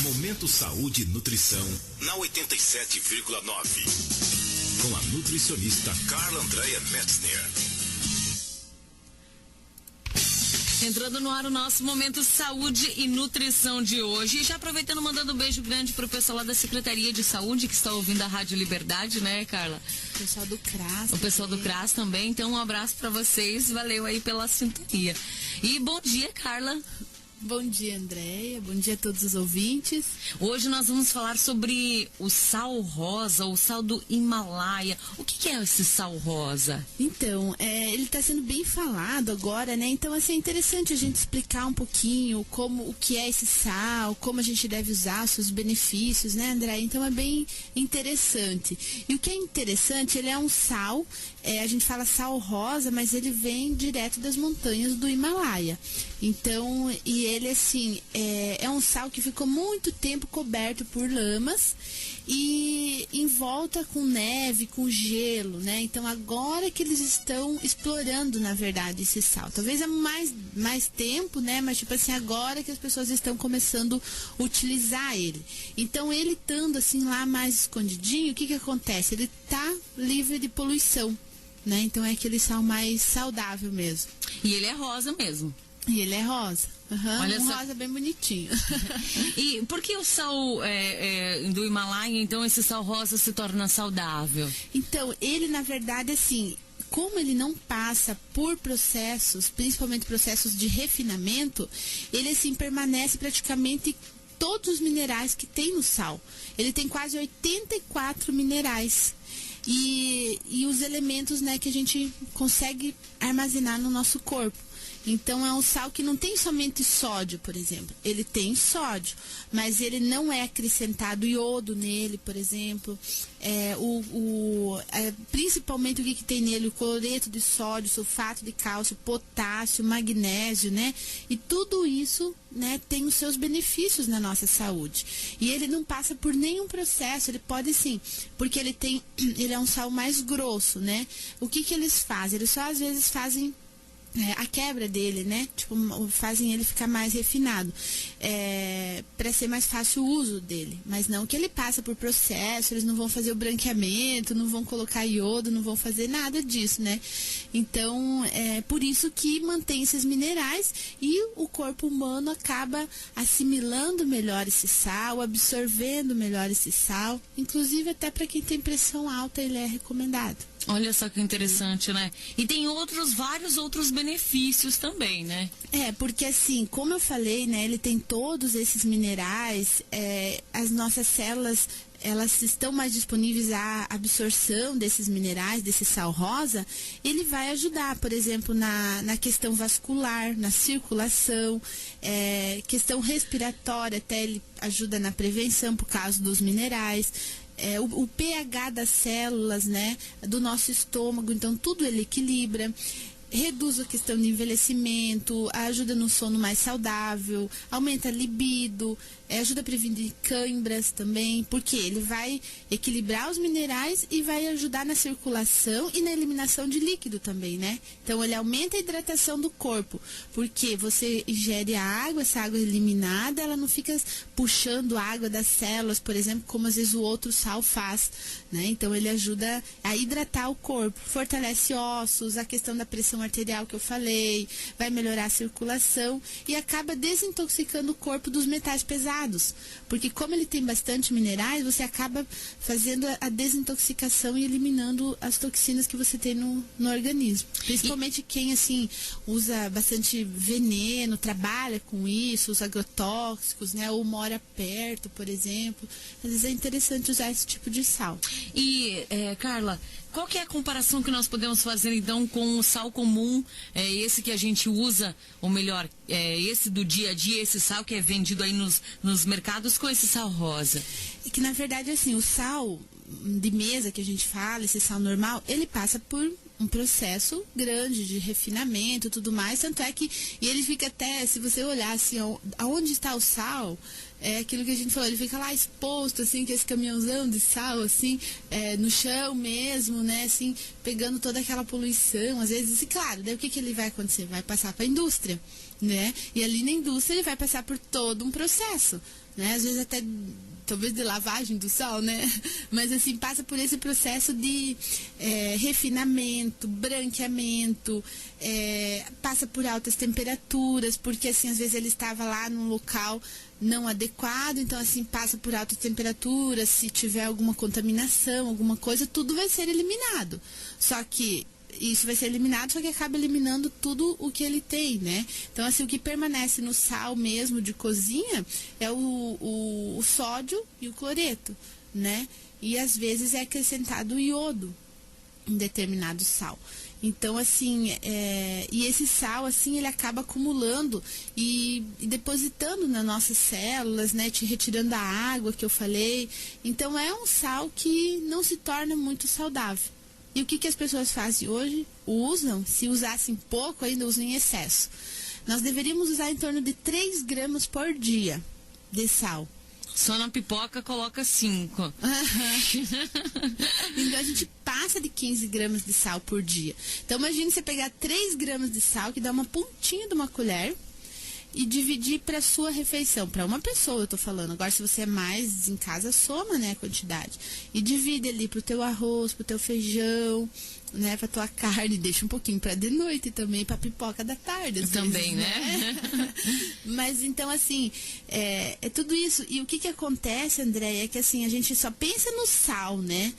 Momento Saúde e Nutrição na 87,9. Com a nutricionista Carla Andréia Metzner. Entrando no ar o nosso Momento Saúde e Nutrição de hoje. E já aproveitando, mandando um beijo grande pro pessoal lá da Secretaria de Saúde, que está ouvindo a Rádio Liberdade, né, Carla? O pessoal do CRAS. O pessoal do CRAS também. Então, um abraço para vocês. Valeu aí pela sintonia. E bom dia, Carla. Bom dia, Andréia. Bom dia a todos os ouvintes. Hoje nós vamos falar sobre o sal rosa, o sal do Himalaia. O que é esse sal rosa? Então, ele está sendo bem falado agora, né? Então, assim, é interessante a gente explicar um pouquinho o que é esse sal, como a gente deve usar, os seus benefícios, né, Andréia? Então, é bem interessante. E o que é interessante, ele é um sal, a gente fala sal rosa, mas ele vem direto das montanhas do Himalaia. Então, e ele, assim, é um sal que ficou muito tempo coberto por lamas e em volta com neve, com gelo, né? Então, agora que eles estão explorando, na verdade, esse sal. Talvez há mais tempo, né? Mas, tipo assim, agora que as pessoas estão começando a utilizar ele. Então, ele estando, assim, lá mais escondidinho, o que acontece? Ele tá livre de poluição, né? Então, é aquele sal mais saudável mesmo. E ele é rosa mesmo. E ele é rosa. Olha um só. rosa bem bonitinho. E por que o sal do Himalaia, então, esse sal rosa se torna saudável? Então, ele, na verdade, assim, como ele não passa por processos, principalmente processos de refinamento, ele, assim, permanece praticamente todos os minerais que tem no sal. Ele tem quase 84 minerais. E os elementos, né, que a gente consegue armazenar no nosso corpo. Então, é um sal que não tem somente sódio, por exemplo. Ele tem sódio, mas ele não é acrescentado iodo nele, por exemplo. Principalmente o que tem nele? O cloreto de sódio, sulfato de cálcio, potássio, magnésio, né? E tudo isso, né, tem os seus benefícios na nossa saúde. E ele não passa por nenhum processo, ele pode sim, porque ele é um sal mais grosso, né? O que eles fazem? Eles só às vezes fazem a quebra dele, né? Tipo, fazem ele ficar mais refinado, para ser mais fácil o uso dele. Mas não que ele passa por processo, eles não vão fazer o branqueamento, não vão colocar iodo, não vão fazer nada disso, né? Então, é por isso que mantém esses minerais e o corpo humano acaba assimilando melhor esse sal, absorvendo melhor esse sal. Inclusive, até para quem tem pressão alta, ele é recomendado. Olha só que interessante, né? E tem vários outros benefícios também, né? Porque assim, como eu falei, né? Ele tem todos esses minerais, as nossas células, elas estão mais disponíveis à absorção desses minerais, desse sal rosa. Ele vai ajudar, por exemplo, na questão vascular, na circulação, questão respiratória, até ele ajuda na prevenção por causa dos minerais. O pH das células, né, do nosso estômago, então tudo ele equilibra, reduz a questão de envelhecimento, ajuda no sono mais saudável, aumenta a libido, ajuda a prevenir câimbras também, porque ele vai equilibrar os minerais e vai ajudar na circulação e na eliminação de líquido também, né? Então ele aumenta a hidratação do corpo, porque você ingere a água, essa água eliminada, ela não fica puxando a água das células, por exemplo, como às vezes o outro sal faz, né? Então ele ajuda a hidratar o corpo, fortalece ossos, a questão da pressão arterial que eu falei, vai melhorar a circulação e acaba desintoxicando o corpo dos metais pesados, porque como ele tem bastante minerais, você acaba fazendo a desintoxicação e eliminando as toxinas que você tem no organismo. Principalmente quem, assim, usa bastante veneno, trabalha com isso, os agrotóxicos, né, ou mora perto, por exemplo. Às vezes é interessante usar esse tipo de sal. E, Carla, qual que é a comparação que nós podemos fazer, então, com o sal comum, esse que a gente usa, ou melhor, esse do dia a dia, esse sal que é vendido aí nos mercados, com esse sal rosa? É que, na verdade, assim, o sal de mesa que a gente fala, esse sal normal, ele passa por um processo grande de refinamento e tudo mais, tanto é que, e ele fica até, se você olhar assim, aonde está o sal, é aquilo que a gente falou, ele fica lá exposto, assim, com esse caminhãozão de sal, assim, no chão mesmo, né, assim, pegando toda aquela poluição, às vezes, e claro, daí o que ele vai acontecer? Vai passar para a indústria, né, e ali na indústria ele vai passar por todo um processo, né, às vezes até talvez de lavagem do sal, né? Mas assim, passa por esse processo de refinamento, branqueamento, passa por altas temperaturas, porque assim, às vezes ele estava lá num local não adequado, então assim, passa por altas temperaturas, se tiver alguma contaminação, alguma coisa, tudo vai ser eliminado. Só que isso vai ser eliminado, só que acaba eliminando tudo o que ele tem, né? Então, assim, o que permanece no sal mesmo de cozinha é o sódio e o cloreto, né? E às vezes é acrescentado o iodo em determinado sal. Então, assim, e esse sal, assim, ele acaba acumulando e depositando nas nossas células, né? Te retirando a água que eu falei. Então, é um sal que não se torna muito saudável. E o que as pessoas fazem hoje? Usam, se usassem pouco, ainda usam em excesso. Nós deveríamos usar em torno de 3 gramas por dia de sal. Só na pipoca coloca 5. Então a gente passa de 15 gramas de sal por dia. Então imagine você pegar 3 gramas de sal, que dá uma pontinha de uma colher, e dividir para sua refeição, para uma pessoa eu tô falando. Agora, se você é mais em casa, soma, né, a quantidade. E divide ali pro teu arroz, pro teu feijão, né, pra tua carne, deixa um pouquinho para de noite também, pra pipoca da tarde. Também, vezes, né? Mas então, assim, é tudo isso. E o que acontece, André, é que assim, a gente só pensa no sal, né?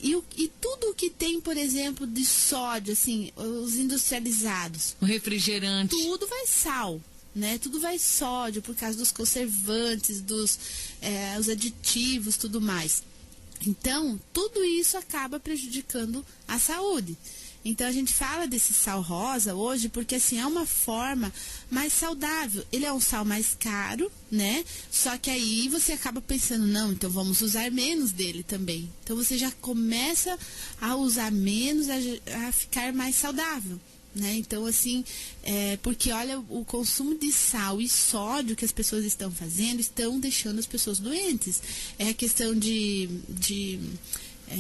E tudo o que tem, por exemplo, de sódio, assim, os industrializados. O refrigerante. Tudo vai sal. Né? Tudo vai sódio por causa dos conservantes, os aditivos, tudo mais. Então, tudo isso acaba prejudicando a saúde. Então, a gente fala desse sal rosa hoje porque, assim, é uma forma mais saudável. Ele é um sal mais caro, né? Só que aí você acaba pensando, não, então vamos usar menos dele também. Então, você já começa a usar menos, a ficar mais saudável. Né? Então, assim, porque olha, o consumo de sal e sódio que as pessoas estão fazendo, estão deixando as pessoas doentes. É a questão de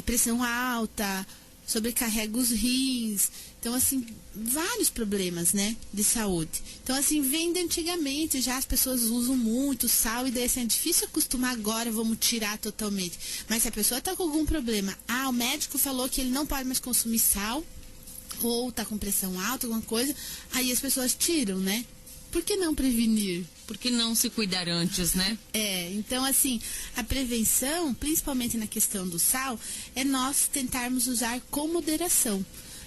pressão alta, sobrecarrega os rins. Então, assim, vários problemas, né, de saúde. Então, assim, vem de antigamente, já as pessoas usam muito sal e daí, assim, é difícil acostumar agora, vamos tirar totalmente. Mas se a pessoa está com algum problema, o médico falou que ele não pode mais consumir sal, ou tá com pressão alta, alguma coisa, aí as pessoas tiram, né? Por que não prevenir? Por que não se cuidar antes, né? Então, assim, a prevenção, principalmente na questão do sal, é nós tentarmos usar com moderação.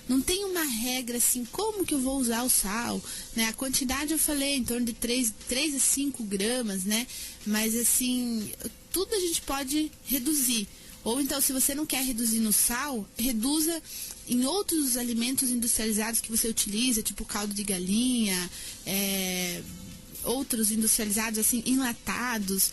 Não tem uma regra assim, como que eu vou usar o sal, né? A quantidade eu falei, em torno de 3 a 5 gramas, né? Mas, assim, tudo a gente pode reduzir. Ou então, se você não quer reduzir no sal, reduza em outros alimentos industrializados que você utiliza, tipo caldo de galinha, outros industrializados, assim, enlatados,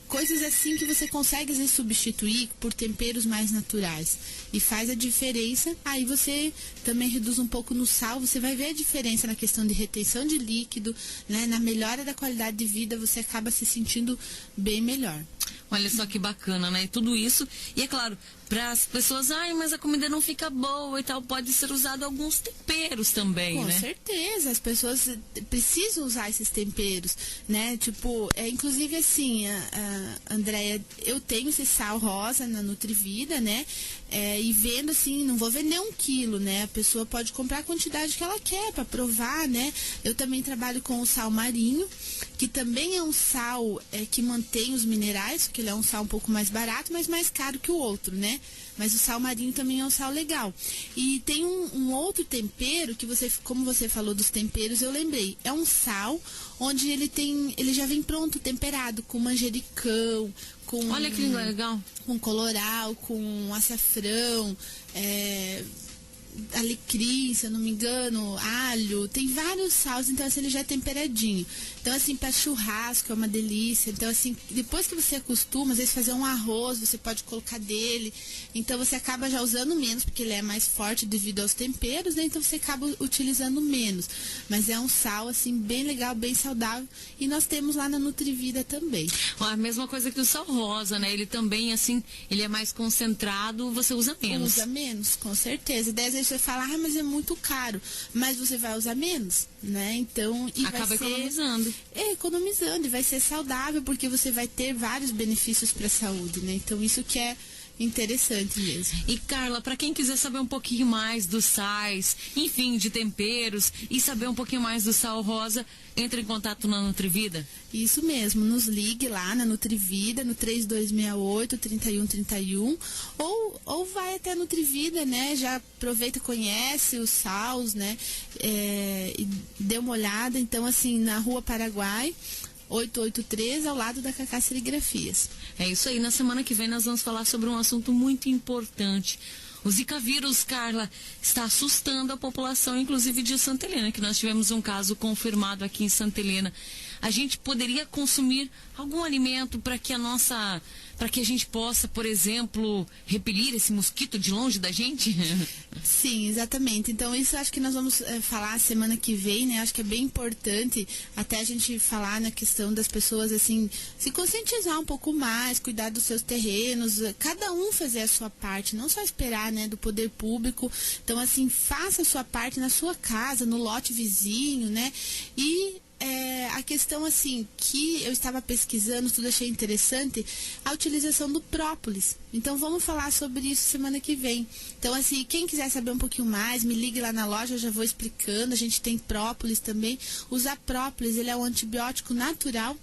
coisas assim que você consegue, às vezes, substituir por temperos mais naturais. E faz a diferença, aí você também reduz um pouco no sal, você vai ver a diferença na questão de retenção de líquido, né? Na melhora da qualidade de vida, você acaba se sentindo bem melhor. Olha só que bacana, né? Tudo isso. E é claro, para as pessoas, mas a comida não fica boa e tal, pode ser usado alguns temperos também, né? Com certeza, as pessoas precisam usar esses temperos, né? Tipo, inclusive assim, Andréia, eu tenho esse sal rosa na Nutrivida, né? E vendo assim, não vou vender 1 quilo, né? A pessoa pode comprar a quantidade que ela quer para provar, né? Eu também trabalho com o sal marinho, que também é um sal que mantém os minerais, porque ele é um sal um pouco mais barato, mas mais caro que o outro, né? Mas o sal marinho também é um sal legal. E tem um outro tempero que você, como você falou dos temperos, eu lembrei. É um sal onde ele já vem pronto, temperado, com manjericão, com... Olha que legal. Com coloral, com açafrão, alecrim, se eu não me engano, alho, tem vários saus, então assim, ele já é temperadinho. Então assim, para churrasco é uma delícia. Então assim, depois que você acostuma, às vezes fazer um arroz, você pode colocar dele. Então você acaba já usando menos, porque ele é mais forte devido aos temperos, né? Então você acaba utilizando menos. Mas é um sal assim bem legal, bem saudável, e nós temos lá na Nutrivida também. A mesma coisa que o sal rosa, né? Ele também assim, ele é mais concentrado, você usa menos. Usa menos, com certeza. E daí às vezes você fala, mas é muito caro. Mas você vai usar menos, né? Então, e acaba vai ser, economizando. Economizando, e vai ser saudável, porque você vai ter vários benefícios para a saúde, né? Então, isso que é interessante mesmo. E Carla, para quem quiser saber um pouquinho mais dos sais, enfim, de temperos, e saber um pouquinho mais do sal rosa, entre em contato na Nutrivida? Isso mesmo, nos ligue lá na Nutrivida, no 3268-3131, ou vai até a Nutrivida, né? Já aproveita, conhece os sals, né? E dê uma olhada. Então, assim, na Rua Paraguai, 883, ao lado da Cacá Serigrafias. É isso aí. Na semana que vem nós vamos falar sobre um assunto muito importante. O Zika vírus, Carla, está assustando a população, inclusive de Santa Helena, que nós tivemos um caso confirmado aqui em Santa Helena. A gente poderia consumir algum alimento para que a gente possa, por exemplo, repelir esse mosquito de longe da gente? Sim, exatamente. Então, isso eu acho que nós vamos falar semana que vem, né? Acho que é bem importante até a gente falar na questão das pessoas, assim, se conscientizar um pouco mais, cuidar dos seus terrenos, cada um fazer a sua parte, não só esperar, né, do poder público. Então, assim, faça a sua parte na sua casa, no lote vizinho, né? E a questão, assim, que eu estava pesquisando, tudo achei interessante, a utilização do própolis. Então, vamos falar sobre isso semana que vem. Então, assim, quem quiser saber um pouquinho mais, me ligue lá na loja, eu já vou explicando. A gente tem própolis também. Usar própolis, ele é um antibiótico natural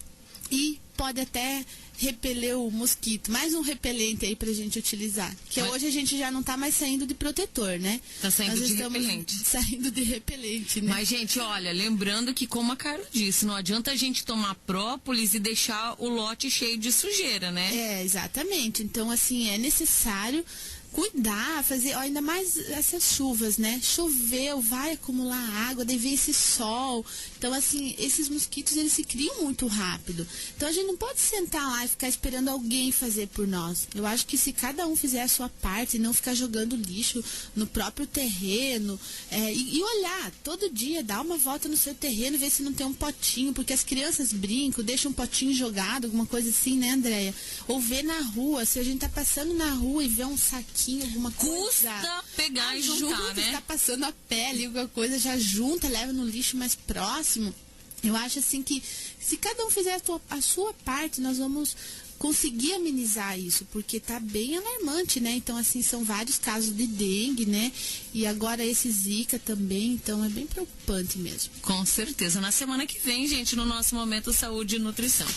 e pode até repeler o mosquito. Mais um repelente aí pra gente utilizar. Porque hoje a gente já não tá mais saindo de protetor, né? Tá saindo de repelente. Saindo de repelente, né? Mas, gente, olha, lembrando que, como a Carla disse, não adianta a gente tomar própolis e deixar o lote cheio de sujeira, né? Exatamente. Então, assim, é necessário cuidar, fazer, ainda mais essas chuvas, né? Choveu, vai acumular água, daí vem esse sol. Então, assim, esses mosquitos, eles se criam muito rápido. Então, a gente não pode sentar lá e ficar esperando alguém fazer por nós. Eu acho que se cada um fizer a sua parte e não ficar jogando lixo no próprio terreno, e olhar todo dia, dar uma volta no seu terreno, ver se não tem um potinho, porque as crianças brincam, deixam um potinho jogado, alguma coisa assim, né, Andréia? Ou ver na rua, se a gente tá passando na rua e vê um saquinho, alguma coisa, custa pegar e juntar, né? Tá passando a pele, alguma coisa, já junta, leva no lixo mais próximo. Eu acho assim que se cada um fizer a sua parte, nós vamos conseguir amenizar isso, porque tá bem alarmante, né? Então, assim, são vários casos de dengue, né? E agora esse Zika também, então é bem preocupante mesmo. Com certeza. Na semana que vem, gente, no nosso Momento Saúde e Nutrição.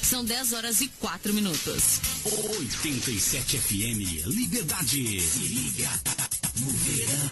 São 10h04. 87 FM, Liberdade. Se liga no verão.